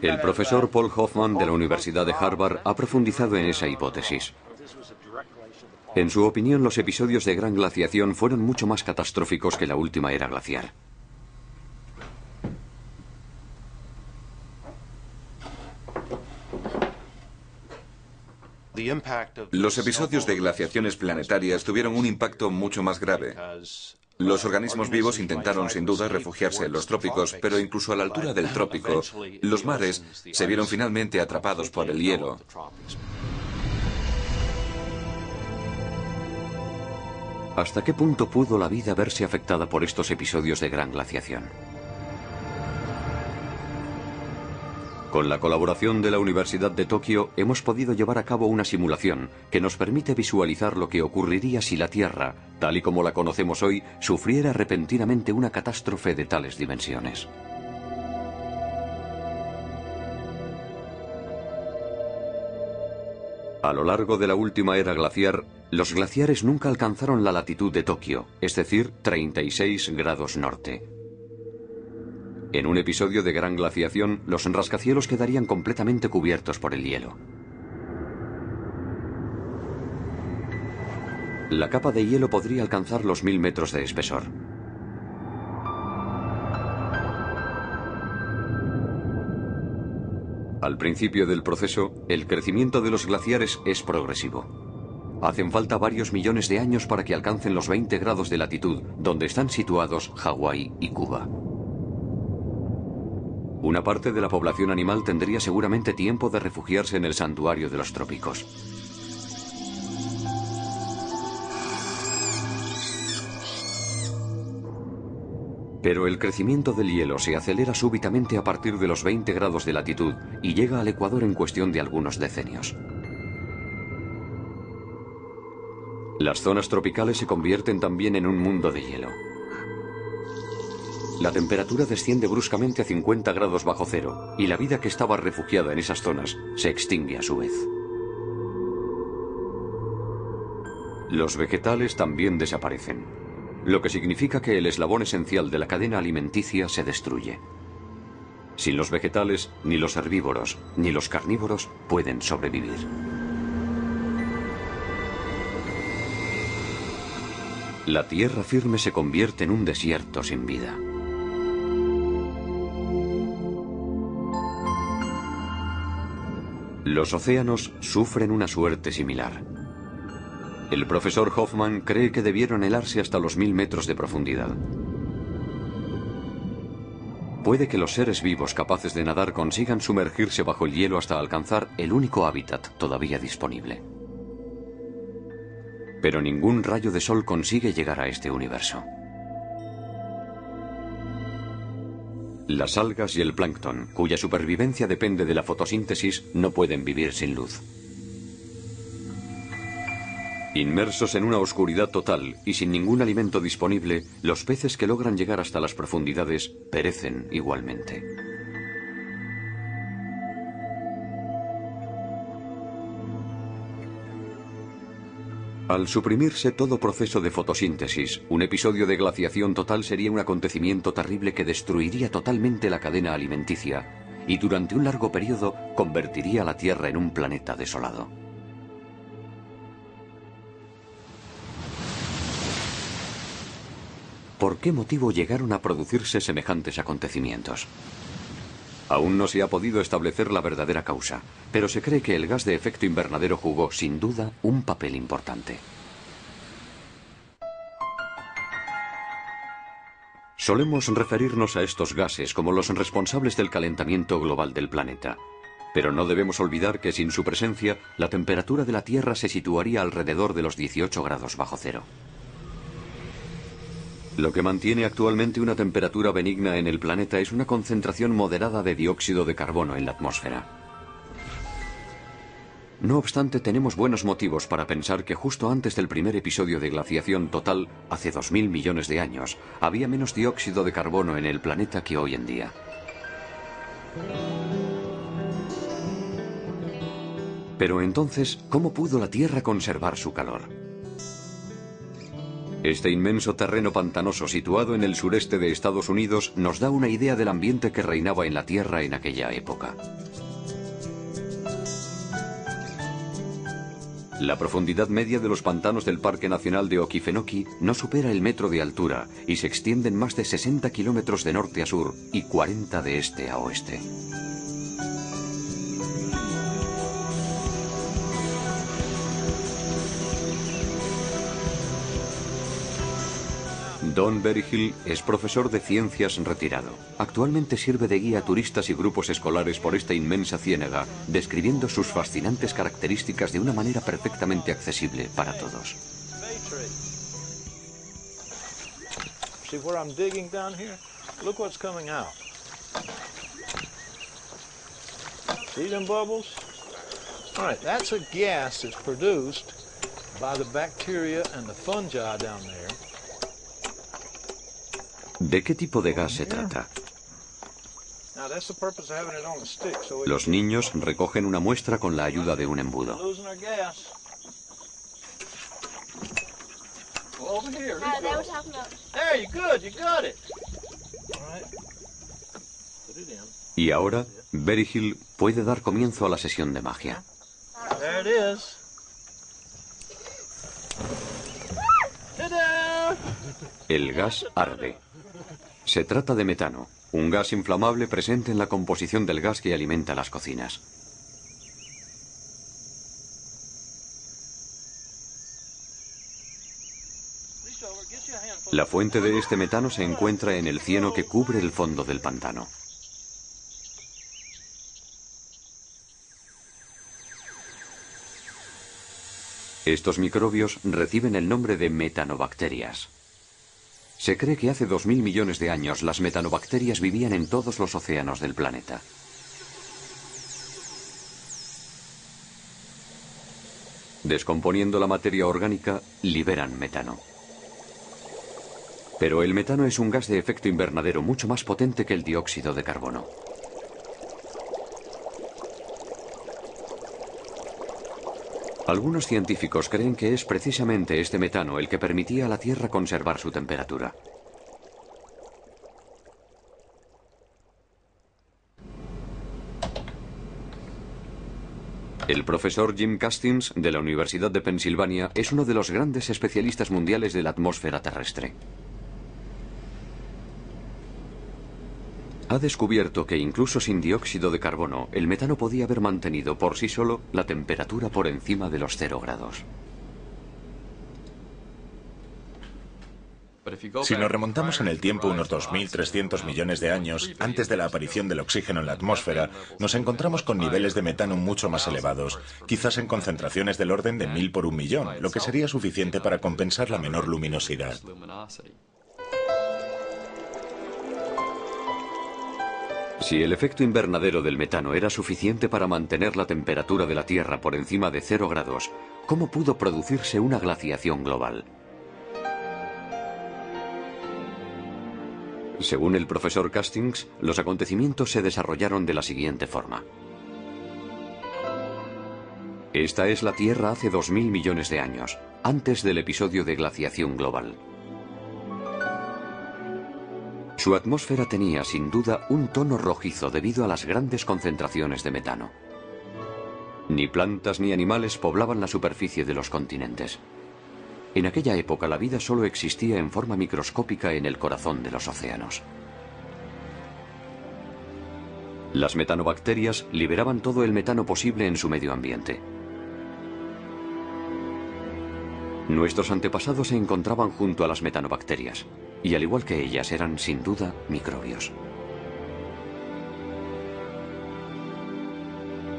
El profesor Paul Hoffman de la Universidad de Harvard ha profundizado en esa hipótesis. En su opinión, los episodios de gran glaciación fueron mucho más catastróficos que la última era glaciar. Los episodios de glaciaciones planetarias tuvieron un impacto mucho más grave. Los organismos vivos intentaron sin duda refugiarse en los trópicos, pero incluso a la altura del trópico, los mares se vieron finalmente atrapados por el hielo. ¿Hasta qué punto pudo la vida verse afectada por estos episodios de gran glaciación? Con la colaboración de la Universidad de Tokio hemos podido llevar a cabo una simulación que nos permite visualizar lo que ocurriría si la Tierra, tal y como la conocemos hoy, sufriera repentinamente una catástrofe de tales dimensiones. A lo largo de la última era glaciar, los glaciares nunca alcanzaron la latitud de Tokio, es decir, 36 grados norte. En un episodio de gran glaciación, los rascacielos quedarían completamente cubiertos por el hielo. La capa de hielo podría alcanzar los 1000 metros de espesor. Al principio del proceso, el crecimiento de los glaciares es progresivo. Hacen falta varios millones de años para que alcancen los 20 grados de latitud, donde están situados Hawái y Cuba. Una parte de la población animal tendría seguramente tiempo de refugiarse en el santuario de los trópicos. Pero el crecimiento del hielo se acelera súbitamente a partir de los 20 grados de latitud y llega al Ecuador en cuestión de algunos decenios. Las zonas tropicales se convierten también en un mundo de hielo. La temperatura desciende bruscamente a 50 grados bajo cero y la vida que estaba refugiada en esas zonas se extingue a su vez. Los vegetales también desaparecen, lo que significa que el eslabón esencial de la cadena alimenticia se destruye. Sin los vegetales, ni los herbívoros ni los carnívoros pueden sobrevivir. La tierra firme se convierte en un desierto sin vida. Los océanos sufren una suerte similar. El profesor Hoffman cree que debieron helarse hasta los 1000 metros de profundidad. Puede que los seres vivos capaces de nadar consigan sumergirse bajo el hielo hasta alcanzar el único hábitat todavía disponible. Pero ningún rayo de sol consigue llegar a este universo. Las algas y el plancton, cuya supervivencia depende de la fotosíntesis, no pueden vivir sin luz. Inmersos en una oscuridad total y sin ningún alimento disponible, los peces que logran llegar hasta las profundidades perecen igualmente. Al suprimirse todo proceso de fotosíntesis, un episodio de glaciación total sería un acontecimiento terrible que destruiría totalmente la cadena alimenticia y durante un largo periodo convertiría a la Tierra en un planeta desolado. ¿Por qué motivo llegaron a producirse semejantes acontecimientos? Aún no se ha podido establecer la verdadera causa, pero se cree que el gas de efecto invernadero jugó, sin duda, un papel importante. Solemos referirnos a estos gases como los responsables del calentamiento global del planeta, pero no debemos olvidar que sin su presencia, la temperatura de la Tierra se situaría alrededor de los 18 grados bajo cero. Lo que mantiene actualmente una temperatura benigna en el planeta es una concentración moderada de dióxido de carbono en la atmósfera. No obstante, tenemos buenos motivos para pensar que justo antes del primer episodio de glaciación total, hace 2000 millones de años, había menos dióxido de carbono en el planeta que hoy en día. Pero entonces, ¿cómo pudo la Tierra conservar su calor? Este inmenso terreno pantanoso situado en el sureste de Estados Unidos nos da una idea del ambiente que reinaba en la Tierra en aquella época. La profundidad media de los pantanos del Parque Nacional de Okefenokee no supera el metro de altura y se extienden más de 60 kilómetros de norte a sur y 40 de este a oeste. Don Berryhill es profesor de ciencias retirado. Actualmente sirve de guía a turistas y grupos escolares por esta inmensa ciénaga, describiendo sus fascinantes características de una manera perfectamente accesible para todos. See where I'm digging down here? Look what's coming out. See them bubbles? All right, that's a gas that's produced by the bacteria and the fungi down there. ¿De qué tipo de gas se trata? Los niños recogen una muestra con la ayuda de un embudo. Y ahora, Berryhill puede dar comienzo a la sesión de magia. El gas arde. Se trata de metano, un gas inflamable presente en la composición del gas que alimenta las cocinas. La fuente de este metano se encuentra en el cieno que cubre el fondo del pantano. Estos microbios reciben el nombre de metanobacterias. Se cree que hace 2000 millones de años las metanobacterias vivían en todos los océanos del planeta. Descomponiendo la materia orgánica, liberan metano. Pero el metano es un gas de efecto invernadero mucho más potente que el dióxido de carbono. Algunos científicos creen que es precisamente este metano el que permitía a la Tierra conservar su temperatura. El profesor Jim Castings, de la Universidad de Pensilvania, es uno de los grandes especialistas mundiales de la atmósfera terrestre. Ha descubierto que incluso sin dióxido de carbono, el metano podía haber mantenido por sí solo la temperatura por encima de los 0 grados. Si nos remontamos en el tiempo unos 2.300 millones de años, antes de la aparición del oxígeno en la atmósfera, nos encontramos con niveles de metano mucho más elevados, quizás en concentraciones del orden de 1000 por 1.000.000, lo que sería suficiente para compensar la menor luminosidad. Si el efecto invernadero del metano era suficiente para mantener la temperatura de la Tierra por encima de 0 grados, ¿cómo pudo producirse una glaciación global? Según el profesor Castings, los acontecimientos se desarrollaron de la siguiente forma. Esta es la Tierra hace 2000 millones de años, antes del episodio de glaciación global. Su atmósfera tenía, sin duda, un tono rojizo debido a las grandes concentraciones de metano. Ni plantas ni animales poblaban la superficie de los continentes. En aquella época la vida solo existía en forma microscópica en el corazón de los océanos. Las metanobacterias liberaban todo el metano posible en su medio ambiente. Nuestros antepasados se encontraban junto a las metanobacterias, y al igual que ellas eran sin duda microbios.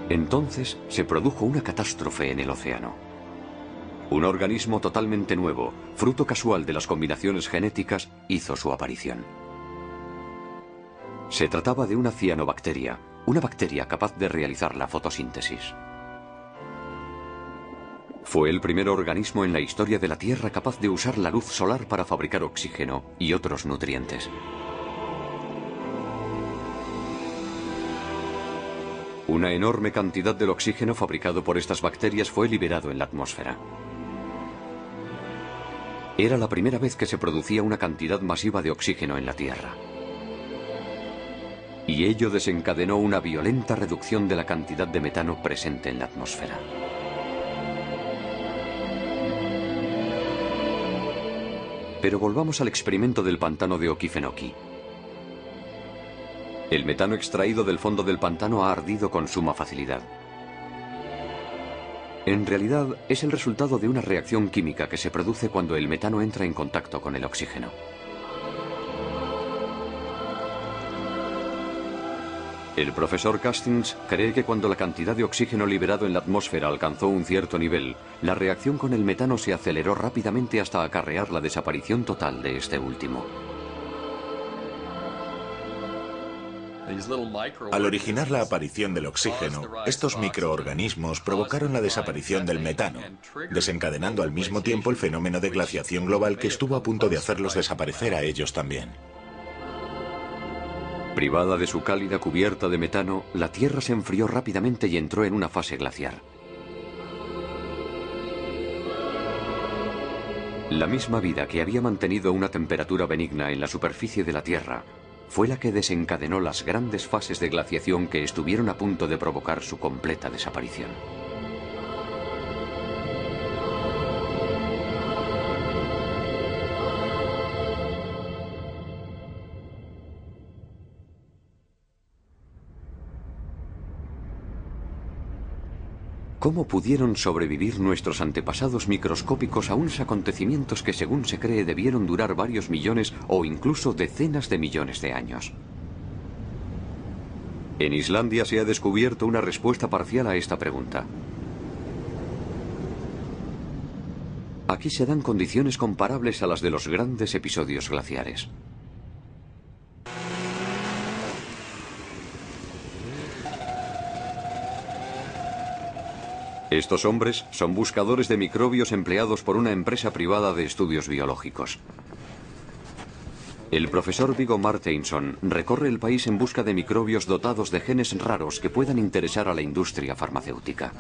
Entonces se produjo una catástrofe en el océano. Un organismo totalmente nuevo, fruto casual de las combinaciones genéticas, hizo su aparición. Se trataba de una cianobacteria, una bacteria capaz de realizar la fotosíntesis. Fue el primer organismo en la historia de la Tierra capaz de usar la luz solar para fabricar oxígeno y otros nutrientes. Una enorme cantidad del oxígeno fabricado por estas bacterias fue liberado en la atmósfera. Era la primera vez que se producía una cantidad masiva de oxígeno en la Tierra. Y ello desencadenó una violenta reducción de la cantidad de metano presente en la atmósfera. Pero volvamos al experimento del pantano de Okefenokee. El metano extraído del fondo del pantano ha ardido con suma facilidad. En realidad, es el resultado de una reacción química que se produce cuando el metano entra en contacto con el oxígeno. El profesor Castings cree que cuando la cantidad de oxígeno liberado en la atmósfera alcanzó un cierto nivel, la reacción con el metano se aceleró rápidamente hasta acarrear la desaparición total de este último. Al originar la aparición del oxígeno, estos microorganismos provocaron la desaparición del metano, desencadenando al mismo tiempo el fenómeno de glaciación global que estuvo a punto de hacerlos desaparecer a ellos también. Privada de su cálida cubierta de metano, la Tierra se enfrió rápidamente y entró en una fase glaciar. La misma vida que había mantenido una temperatura benigna en la superficie de la Tierra fue la que desencadenó las grandes fases de glaciación que estuvieron a punto de provocar su completa desaparición. ¿Cómo pudieron sobrevivir nuestros antepasados microscópicos a unos acontecimientos que, según se cree, debieron durar varios millones o incluso decenas de millones de años? En Islandia se ha descubierto una respuesta parcial a esta pregunta. Aquí se dan condiciones comparables a las de los grandes episodios glaciares. Estos hombres son buscadores de microbios empleados por una empresa privada de estudios biológicos. El profesor Viggo Marteinsson recorre el país en busca de microbios dotados de genes raros que puedan interesar a la industria farmacéutica.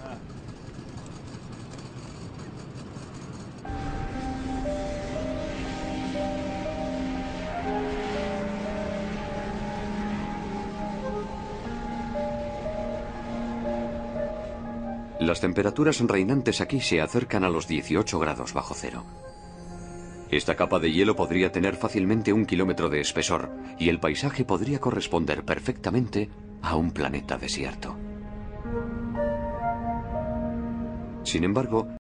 Las temperaturas reinantes aquí se acercan a los 18 grados bajo cero. Esta capa de hielo podría tener fácilmente 1 kilómetro de espesor y el paisaje podría corresponder perfectamente a un planeta desierto. Sin embargo,